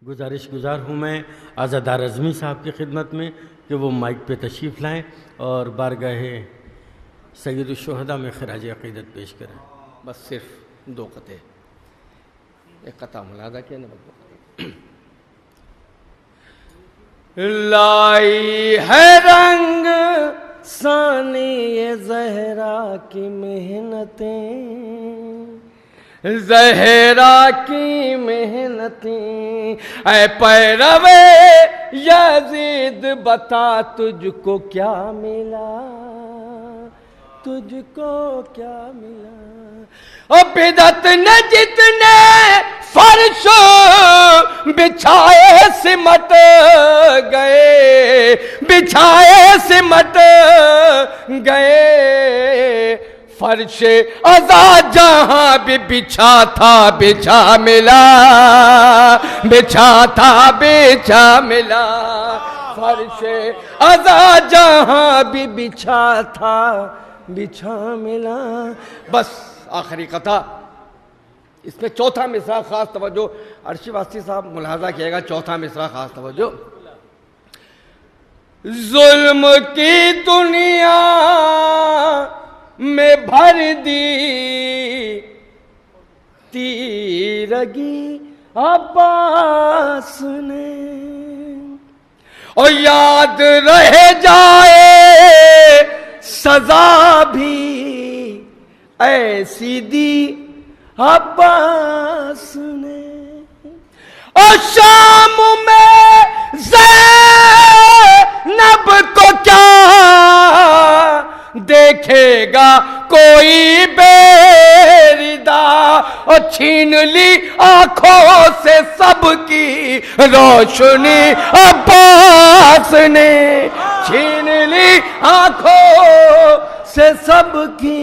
گزارش گزار ہوں میں عزادار اعظمی صاحب کی خدمت میں کہ وہ مائک پہ تشریف لائیں اور بارگاہ سید الشہداء میں خراج عقیدت پیش کریں. بس صرف 2 قطعے، ایک قطعہ ملاحظہ کیا نا. لائی ہے رنگ ثانی زہرا کی محنتیں، زہرا کی محنتیں. اے پیروے یزید بتا تجھ کو کیا ملا، تجھ کو کیا ملا. اور بدعت نے جتنے فرش بچھائے سمٹ گئے، بچھائے سمٹ گئے. فرش عزا جہاں بھی بچھا تھا بچھا ملا، بچھا تھا بچھا ملا. فرش عزا جہاں بھی بچھا تھا بچھا ملا. بس آخری قطعہ، اس میں چوتھا مصرع خاص توجہ. عرشی واسطی صاحب ملاحظہ کیے گا، چوتھا مصرع خاص توجہ. ظلم کی دنیا میں بھر دی تیرگی عباس نے، اور یاد رہ جائے سزا بھی ایسی دی عباس نے. اور شام میں زینب کو کیا دیکھے گا کوئی بیردہ، اور چھین لی آنکھوں سے سب کی روشنی عباس نے، چھین لی آنکھوں سے سب کی